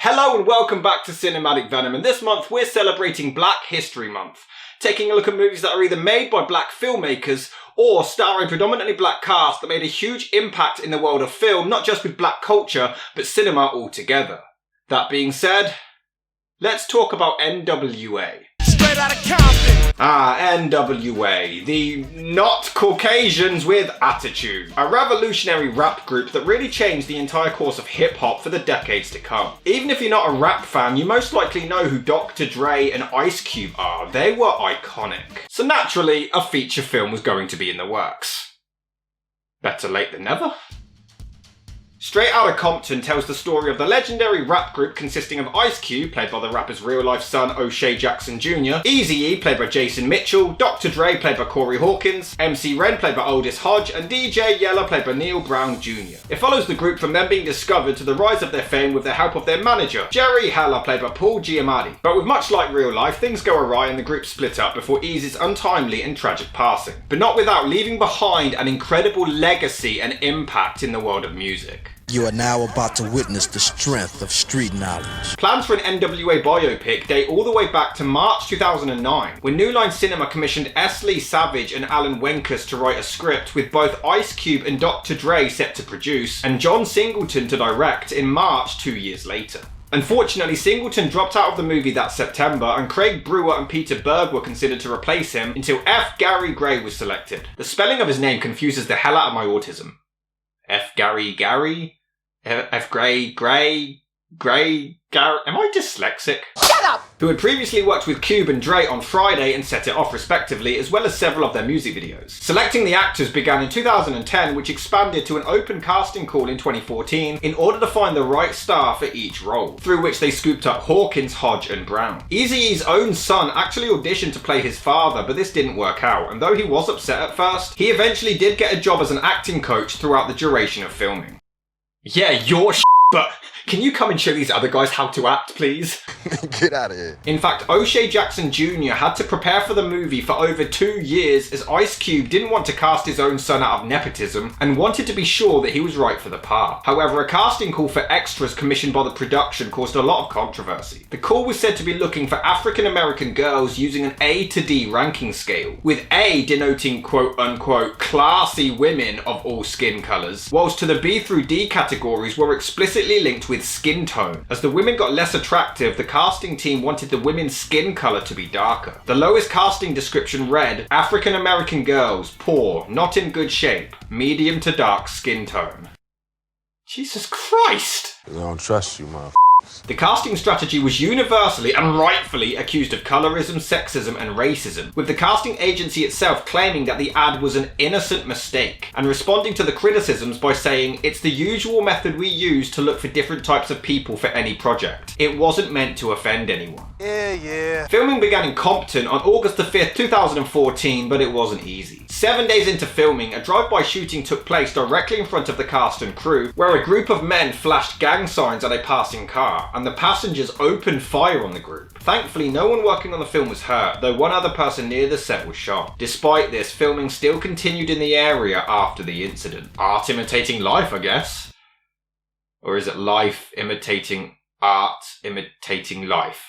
Hello and welcome back to Cinematic Venom, and this month we're celebrating Black History Month, taking a look at movies that are either made by black filmmakers or star a predominantly black cast that made a huge impact in the world of film, not just with black culture, but cinema altogether. That being said, let's talk about N.W.A. Straight Outta Compton. N.W.A, the not Caucasians with attitude. A revolutionary rap group that really changed the entire course of hip-hop for the decades to come. Even if you're not a rap fan, you most likely know who Dr. Dre and Ice Cube are. They were iconic. So naturally, a feature film was going to be in the works. Better late than never. Straight Outta Compton tells the story of the legendary rap group consisting of Ice Cube, played by the rapper's real-life son O'Shea Jackson Jr., Eazy-E, played by Jason Mitchell, Dr. Dre, played by Corey Hawkins, MC Ren, played by Oldest Hodge, and DJ Yella, played by Neil Brown Jr. It follows the group from them being discovered to the rise of their fame with the help of their manager, Jerry Heller, played by Paul Giamatti. But with much like real life, things go awry and the group split up before Eazy's untimely and tragic passing. But not without leaving behind an incredible legacy and impact in the world of music. You are now about to witness the strength of street knowledge. Plans for an N.W.A biopic date all the way back to March 2009, when New Line Cinema commissioned S. Lee Savage and Alan Wenkus to write a script, with both Ice Cube and Dr. Dre set to produce, and John Singleton to direct in March 2 years later. Unfortunately, Singleton dropped out of the movie that September, and Craig Brewer and Peter Berg were considered to replace him until F. Gary Gray was selected. The spelling of his name confuses the hell out of my autism. F. Gary Gary? F. Gray, Gary. Am I dyslexic? Shut up! Who had previously worked with Cube and Dre on Friday and Set It Off respectively, as well as several of their music videos. Selecting the actors began in 2010, which expanded to an open casting call in 2014 in order to find the right star for each role, through which they scooped up Hawkins, Hodge and Brown. Eazy-E's own son actually auditioned to play his father, but this didn't work out, and though he was upset at first, he eventually did get a job as an acting coach throughout the duration of filming. Yeah, you're but can you come and show these other guys how to act, please? Get out of here. In fact, O'Shea Jackson Jr. had to prepare for the movie for over 2 years, as Ice Cube didn't want to cast his own son out of nepotism and wanted to be sure that he was right for the part. However, a casting call for extras commissioned by the production caused a lot of controversy. The call was said to be looking for African American girls using an A to D ranking scale, with A denoting quote-unquote classy women of all skin colours, whilst to the B through D categories were explicitly linked with skin tone. As the women got less attractive, the casting team wanted the women's skin colour to be darker. The lowest casting description read, African American girls, poor, not in good shape, medium to dark skin tone. Jesus Christ! I don't trust you, motherfucker. The casting strategy was universally and rightfully accused of colorism, sexism and racism, with the casting agency itself claiming that the ad was an innocent mistake, and responding to the criticisms by saying, it's the usual method we use to look for different types of people for any project. It wasn't meant to offend anyone. Yeah. Filming began in Compton on August the 5th, 2014, but it wasn't easy. 7 days into filming, a drive-by shooting took place directly in front of the cast and crew, where a group of men flashed gang signs at a passing car, and the passengers opened fire on the group. Thankfully, no one working on the film was hurt, though one other person near the set was shot. Despite this, filming still continued in the area after the incident. Art imitating life, I guess? Or is it life imitating art imitating life?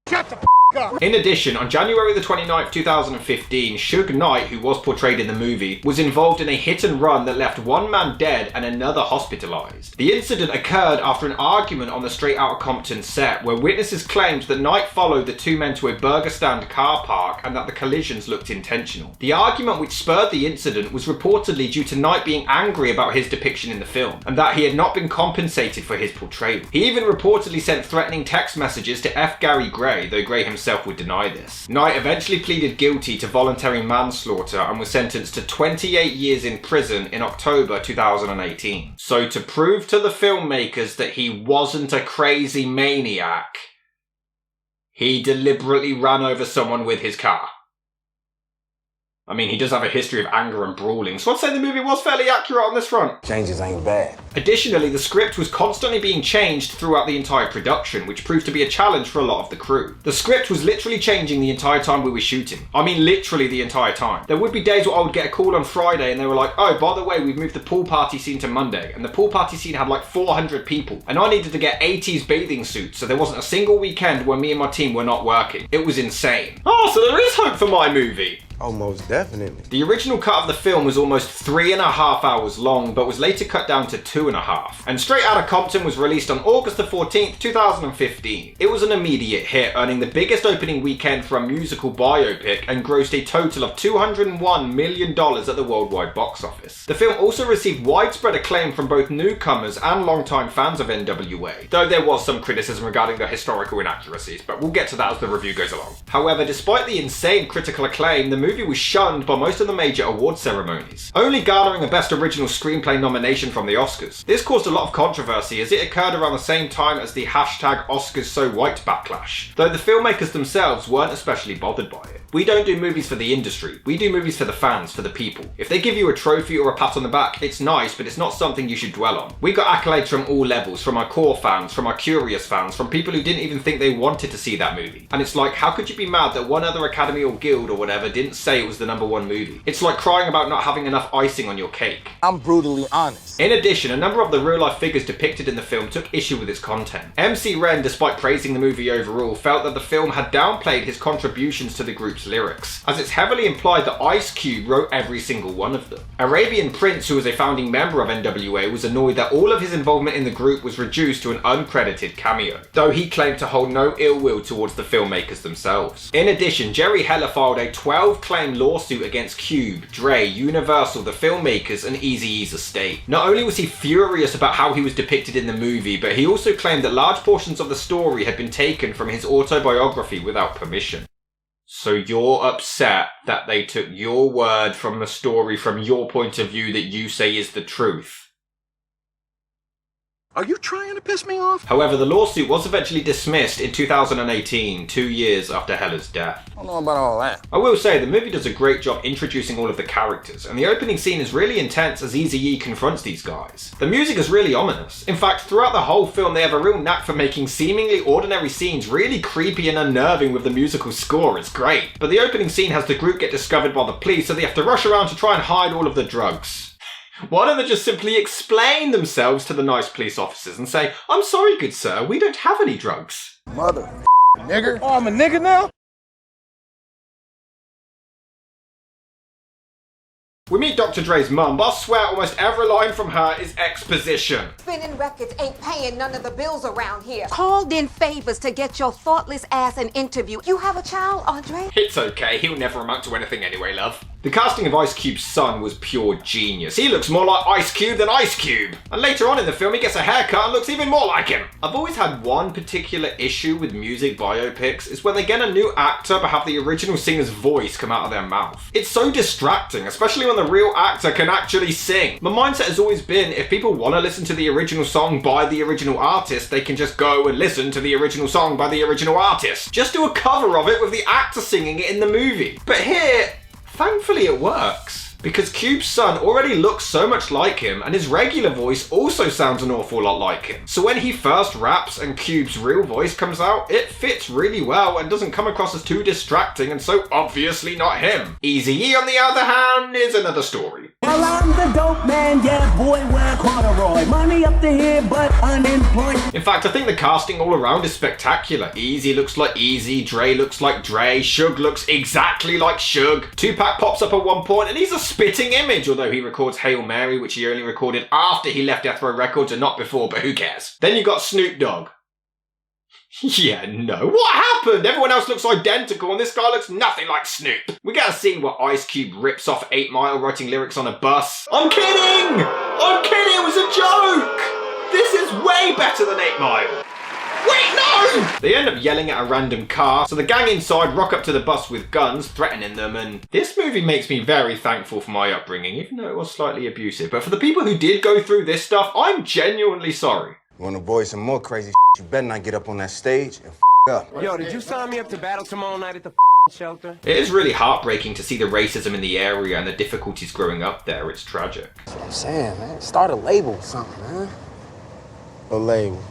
Shut the up! In addition, on January the 29th, 2015, Suge Knight, who was portrayed in the movie, was involved in a hit and run that left one man dead and another hospitalized. The incident occurred after an argument on the Straight Outta Compton set, where witnesses claimed that Knight followed the two men to a burger stand car park and that the collisions looked intentional. The argument which spurred the incident was reportedly due to Knight being angry about his depiction in the film, and that he had not been compensated for his portrayal. He even reportedly sent threatening text messages to F. Gary Gray, though Gray himself would deny this. Knight eventually pleaded guilty to voluntary manslaughter and was sentenced to 28 years in prison in October 2018. So to prove to the filmmakers that he wasn't a crazy maniac, he deliberately ran over someone with his car. I mean, he does have a history of anger and brawling, so I'd say the movie was fairly accurate on this front. Changes ain't bad. Additionally, the script was constantly being changed throughout the entire production, which proved to be a challenge for a lot of the crew. The script was literally changing the entire time we were shooting. I mean, literally the entire time. There would be days where I would get a call on Friday and they were like, oh, by the way, we've moved the pool party scene to Monday, and the pool party scene had like 400 people, and I needed to get 80s bathing suits, so there wasn't a single weekend where me and my team were not working. It was insane. Oh, so there is hope for my movie. Oh, most definitely. The original cut of the film was almost 3.5 hours long, but was later cut down to 2.5. And Straight Outta Compton was released on August the 14th, 2015. It was an immediate hit, earning the biggest opening weekend for a musical biopic and grossed a total of $201 million at the worldwide box office. The film also received widespread acclaim from both newcomers and longtime fans of N.W.A, though there was some criticism regarding the historical inaccuracies, but we'll get to that as the review goes along. However, despite the insane critical acclaim, the movie was shunned by most of the major award ceremonies, only garnering a Best Original Screenplay nomination from the Oscars. This caused a lot of controversy as it occurred around the same time as the #OscarsSoWhite backlash, though the filmmakers themselves weren't especially bothered by it. We don't do movies for the industry, we do movies for the fans, for the people. If they give you a trophy or a pat on the back, it's nice, but it's not something you should dwell on. We got accolades from all levels, from our core fans, from our curious fans, from people who didn't even think they wanted to see that movie. And it's like, how could you be mad that one other Academy or Guild or whatever didn't say it was the #1 movie? It's like crying about not having enough icing on your cake. I'm brutally honest. In addition, a number of the real-life figures depicted in the film took issue with its content. MC Ren, despite praising the movie overall, felt that the film had downplayed his contributions to the group's lyrics, as it's heavily implied that Ice Cube wrote every single one of them. Arabian Prince, who was a founding member of N.W.A, was annoyed that all of his involvement in the group was reduced to an uncredited cameo, though he claimed to hold no ill will towards the filmmakers themselves. In addition, Jerry Heller filed a 12-claim lawsuit against Cube, Dre, Universal, the filmmakers, and Eazy-E's estate. Not only was he furious about how he was depicted in the movie, but he also claimed that large portions of the story had been taken from his autobiography without permission. So you're upset that they took your word from the story from your point of view that you say is the truth? Are you trying to piss me off? However, the lawsuit was eventually dismissed in 2018, 2 years after Heller's death. I don't know about all that. I will say, the movie does a great job introducing all of the characters, and the opening scene is really intense as Eazy-E confronts these guys. The music is really ominous. In fact, throughout the whole film, they have a real knack for making seemingly ordinary scenes really creepy and unnerving with the musical score. It's great. But the opening scene has the group get discovered by the police, so they have to rush around to try and hide all of the drugs. Why don't they just simply explain themselves to the nice police officers and say, I'm sorry, good sir, we don't have any drugs. Mother nigger. Oh, I'm a nigger now? We meet Dr. Dre's mum, but I swear almost every line from her is exposition. Spinning records ain't paying none of the bills around here. Called in favors to get your thoughtless ass an interview. You have a child, Andre? It's okay, he'll never amount to anything anyway, love. The casting of Ice Cube's son was pure genius. He looks more like Ice Cube than Ice Cube. And later on in the film, he gets a haircut and looks even more like him. I've always had one particular issue with music biopics, is when they get a new actor but have the original singer's voice come out of their mouth. It's so distracting, especially when the real actor can actually sing. My mindset has always been, if people want to listen to the original song by the original artist, they can just go and listen to the original song by the original artist. Just do a cover of it with the actor singing it in the movie. But here, thankfully it works. Because Cube's son already looks so much like him, and his regular voice also sounds an awful lot like him. So when he first raps and Cube's real voice comes out, it fits really well and doesn't come across as too distracting and so obviously not him. Eazy-E, on the other hand, is another story. Well, I'm the dope man, yeah, boy, wear corduroy. Money up to here, but unemployed. In fact, I think the casting all around is spectacular. Eazy looks like Eazy, Dre looks like Dre, Suge looks exactly like Suge. Tupac pops up at one point and he's a spitting image, although he records Hail Mary, which he only recorded after he left Death Row Records and not before, but who cares? Then you got Snoop Dogg. Yeah, no. What happened? Everyone else looks identical and this guy looks nothing like Snoop. We get a scene where Ice Cube rips off 8 Mile writing lyrics on a bus. I'm kidding! I'm kidding, it was a joke! This is way better than 8 Mile. Wait, no! They end up yelling at a random car, so the gang inside rock up to the bus with guns, threatening them, and this movie makes me very thankful for my upbringing, even though it was slightly abusive. But for the people who did go through this stuff, I'm genuinely sorry. You wanna avoid some more crazy you better not get up on that stage and up. Yo, did you sign me up to battle tomorrow night at the shelter. It is really heartbreaking to see the racism in the area and the difficulties growing up there. It's tragic. That's what I'm saying, man. Start a label or something, man. A label.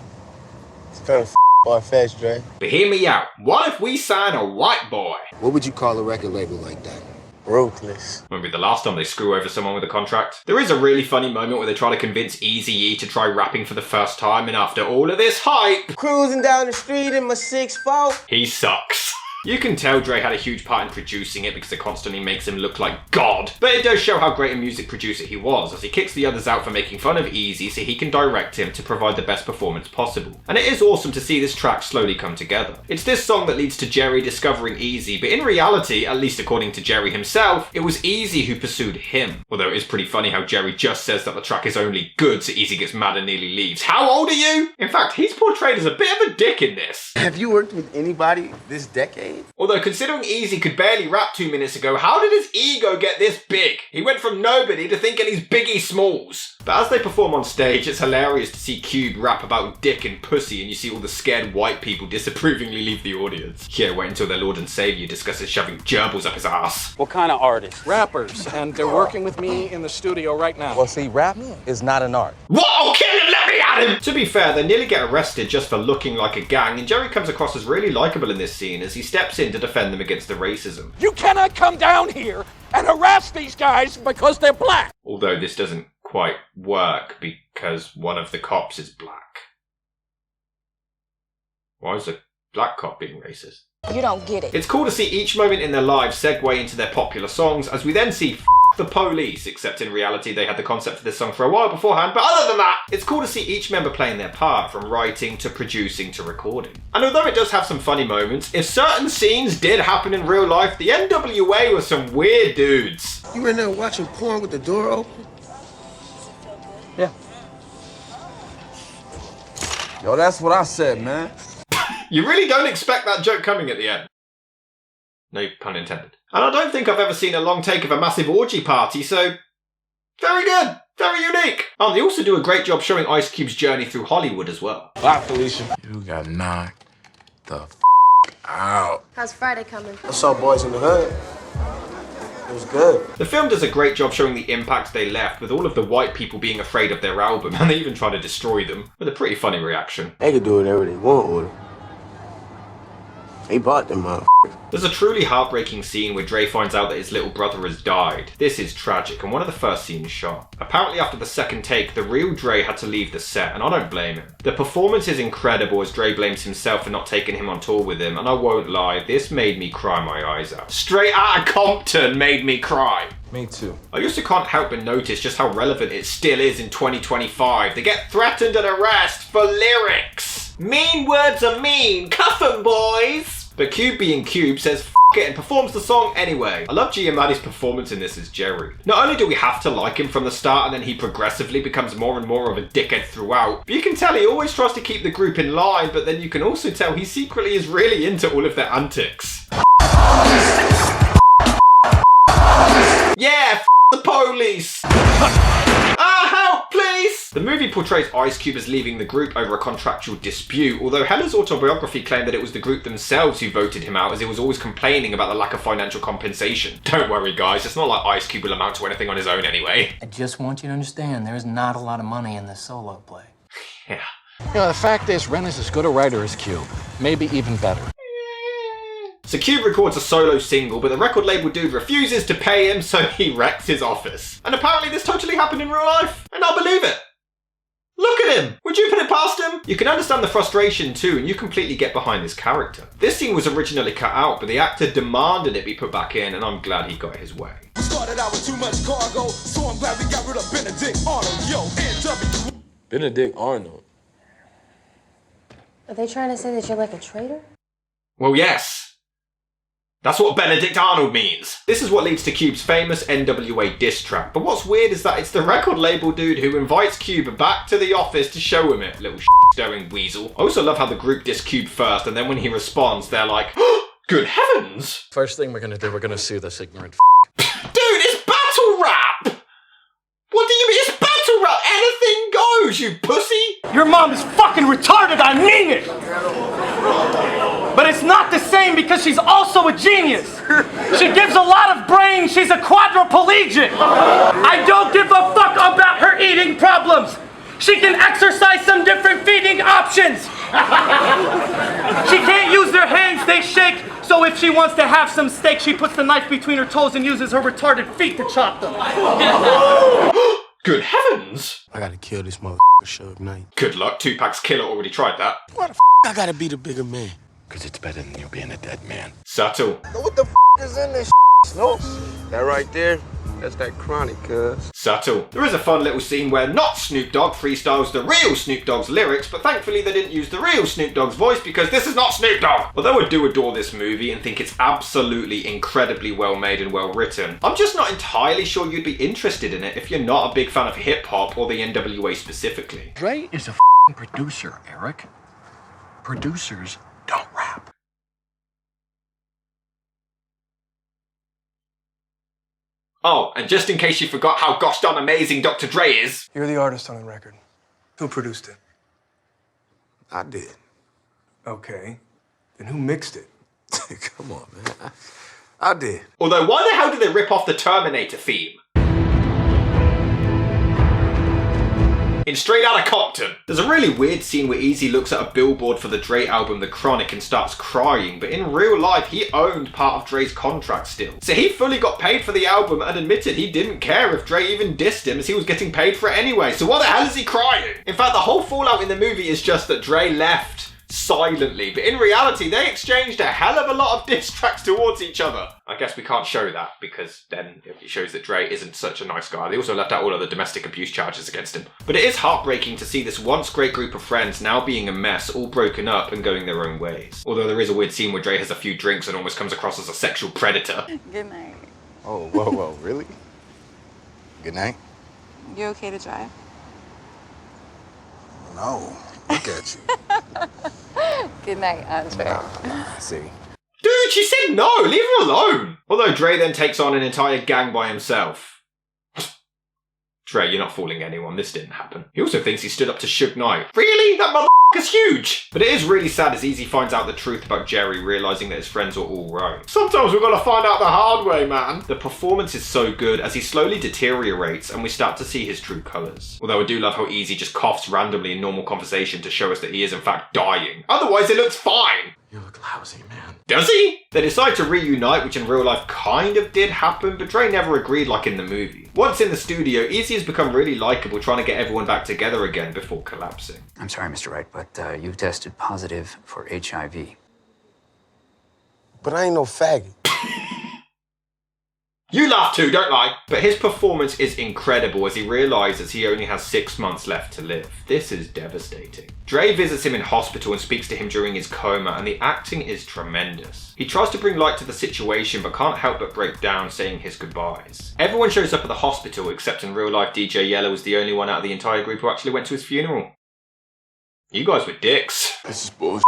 It's kind of far-fetched, Dre. But hear me out. What if we sign a white boy? What would you call a record label like that? Ruthless. Won't be the last time they screw over someone with a contract. There is a really funny moment where they try to convince Eazy-E to try rapping for the first time, and after all of this hype, Cruising down the street in my 6'4". he sucks. You can tell Dre had a huge part in producing it because it constantly makes him look like God. But it does show how great a music producer he was, as he kicks the others out for making fun of Eazy so he can direct him to provide the best performance possible. And it is awesome to see this track slowly come together. It's this song that leads to Jerry discovering Eazy, but in reality, at least according to Jerry himself, it was Eazy who pursued him. Although it is pretty funny how Jerry just says that the track is only good so Eazy gets mad and nearly leaves. How old are you? In fact, he's portrayed as a bit of a dick in this. Have you worked with anybody this decade? Although considering Eazy could barely rap 2 minutes ago, how did his ego get this big? He went from nobody to thinking he's Biggie Smalls. But as they perform on stage, it's hilarious to see Cube rap about dick and pussy, and you see all the scared white people disapprovingly leave the audience. Yeah, wait until their Lord and Savior discusses shoving gerbils up his ass. What kind of artists? Rappers, and they're working with me in the studio right now. Well, see, rap is not an art. Whoa, kill him, let me at him! To be fair, they nearly get arrested just for looking like a gang, and Jerry comes across as really likeable in this scene as he steps in to defend them against the racism. You cannot come down here and harass these guys because they're black! Although this doesn't quite work because one of the cops is black. Why is a black cop being racist? You don't get it. It's cool to see each moment in their lives segue into their popular songs, as we then see F the Police, except in reality they had the concept for this song for a while beforehand, but other than that, it's cool to see each member playing their part, from writing to producing to recording. And although it does have some funny moments, if certain scenes did happen in real life, the N.W.A were some weird dudes. You in there watching porn with the door open? Yeah. Yo, that's what I said, man. You really don't expect that joke coming at the end. No pun intended. And I don't think I've ever seen a long take of a massive orgy party, so very good, very unique. Oh, they also do a great job showing Ice Cube's journey through Hollywood as well. Bye, Felicia. You got knocked the out. How's Friday coming? I saw Boys in the Hood. It was good. The film does a great job showing the impact they left, with all of the white people being afraid of their album, and they even try to destroy them, with a pretty funny reaction. They could do whatever they want with it. They bought them up. There's a truly heartbreaking scene where Dre finds out that his little brother has died. This is tragic and one of the first scenes shot. Apparently after the second take, the real Dre had to leave the set, and I don't blame him. The performance is incredible as Dre blames himself for not taking him on tour with him, and I won't lie, this made me cry my eyes out. Straight Outta Compton made me cry. Me too. I also can't help but notice just how relevant it still is in 2025. They get threatened and arrested for lyrics. Mean words are mean, cuff 'em boys! But Cube being Cube says F it and performs the song anyway. I love Giamatti's performance in this as Jerry. Not only do we have to like him from the start and then he progressively becomes more and more of a dickhead throughout, but you can tell he always tries to keep the group in line, but then you can also tell he secretly is really into all of their antics. Yeah, F the police! Help, please! The movie portrays Ice Cube as leaving the group over a contractual dispute, although Hella's autobiography claimed that it was the group themselves who voted him out, as he was always complaining about the lack of financial compensation. Don't worry guys, it's not like Ice Cube will amount to anything on his own anyway. I just want you to understand there's not a lot of money in this solo play. Yeah. You know, the fact is, Ren is as good a writer as Cube. Maybe even better. So Cube records a solo single, but the record label dude refuses to pay him, so he wrecks his office. And apparently this totally happened in real life, and I believe it. Look at him! Would you put it past him? You can understand the frustration too, and you completely get behind this character. This scene was originally cut out, but the actor demanded it be put back in, and I'm glad he got his way. We started out with too much cargo, so I'm glad we got rid of Benedict Arnold. Yo, N.W.A. Benedict Arnold. Are they trying to say that you're like a traitor? Well, yes. That's what Benedict Arnold means. This is what leads to Cube's famous N.W.A. diss track, but what's weird is that it's the record label dude who invites Cube back to the office to show him it, little shit-stirring weasel. I also love how the group diss Cube first, and then when he responds, they're like, oh, good heavens! First thing we're gonna do, we're gonna sue this ignorant Dude, it's battle rap! What do you mean it's battle rap? Anything goes, you pussy! Your mom is fucking retarded, I mean it! But it's not the same name because she's also a genius. She gives a lot of brains. She's a quadriplegic. I don't give a fuck about her eating problems. She can exercise some different feeding options. She can't use her hands, they shake. So if she wants to have some steak, she puts the knife between her toes and uses her retarded feet to chop them. Good heavens! I gotta kill this motherfucker, Suge Knight. Good luck, Tupac's killer already tried that. Why the I gotta be the bigger man? Because it's better than you being a dead man. Subtle. What the is in this Snoop? That right there, that's that chronic, cuz. Subtle. There is a fun little scene where not Snoop Dogg freestyles the real Snoop Dogg's lyrics, but thankfully they didn't use the real Snoop Dogg's voice because this is not Snoop Dogg. Although I do adore this movie and think it's absolutely incredibly well made and well written, I'm just not entirely sure you'd be interested in it if you're not a big fan of hip hop or the N.W.A specifically. Dre is a producer, Eric. Producers don't rap. Oh, and just in case you forgot how gosh darn amazing Dr. Dre is. You're the artist on the record. Who produced it? I did. Okay. Then who mixed it? Come on, man. I did. Although, why the hell did they rip off the Terminator theme? In Straight Outta Compton, there's a really weird scene where Eazy looks at a billboard for the Dre album The Chronic and starts crying, but in real life he owned part of Dre's contract still. So he fully got paid for the album and admitted he didn't care if Dre even dissed him as he was getting paid for it anyway, so why the hell is he crying? In fact, the whole fallout in the movie is just that Dre left silently, but in reality they exchanged a hell of a lot of diss tracks towards each other. I guess we can't show that because then it shows that Dre isn't such a nice guy. They also left out all of the domestic abuse charges against him. But it is heartbreaking to see this once great group of friends now being a mess, all broken up and going their own ways. Although there is a weird scene where Dre has a few drinks and almost comes across as a sexual predator. Good night. Oh, whoa, really? Good night. You okay to drive? No, look at you. Good night, Andre. See. Dude, she said no! Leave her alone! Although Dre then takes on an entire gang by himself. Dre, you're not fooling anyone. This didn't happen. He also thinks he stood up to Suge Knight. Really? That motherfucker's huge! But it is really sad as Eazy finds out the truth about Jerry, realising that his friends were all right. Sometimes we've got to find out the hard way, man. The performance is so good as he slowly deteriorates and we start to see his true colours. Although I do love how Eazy just coughs randomly in normal conversation to show us that he is in fact dying. Otherwise it looks fine. You look lousy, man. Does he? They decide to reunite, which in real life kind of did happen, but Dre never agreed like in the movie. Once in the studio, Eazy has become really likeable, trying to get everyone back together again before collapsing. I'm sorry, Mr. Wright, but you've tested positive for HIV. But I ain't no faggot. You laugh too, don't lie. But his performance is incredible as he realises he only has 6 months left to live. This is devastating. Dre visits him in hospital and speaks to him during his coma, and the acting is tremendous. He tries to bring light to the situation but can't help but break down saying his goodbyes. Everyone shows up at the hospital except in real life DJ Yellow was the only one out of the entire group who actually went to his funeral. You guys were dicks. This is bullshit.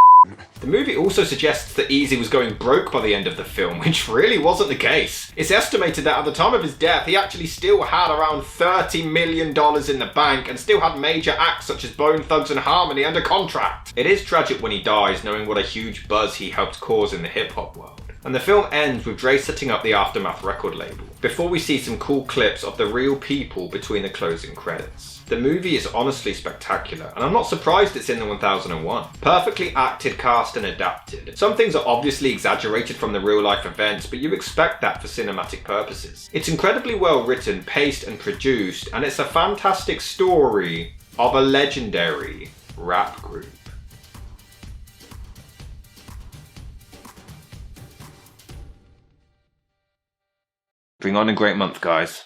The movie also suggests that Eazy was going broke by the end of the film, which really wasn't the case. It's estimated that at the time of his death, he actually still had around $30 million in the bank and still had major acts such as Bone Thugs and Harmony under contract. It is tragic when he dies, knowing what a huge buzz he helped cause in the hip-hop world. And the film ends with Dre setting up the Aftermath record label, before we see some cool clips of the real people between the closing credits. The movie is honestly spectacular, and I'm not surprised it's in the 1001. Perfectly acted, cast and adapted. Some things are obviously exaggerated from the real life events, but you expect that for cinematic purposes. It's incredibly well written, paced and produced, and it's a fantastic story of a legendary rap group. Bring on a great month, guys.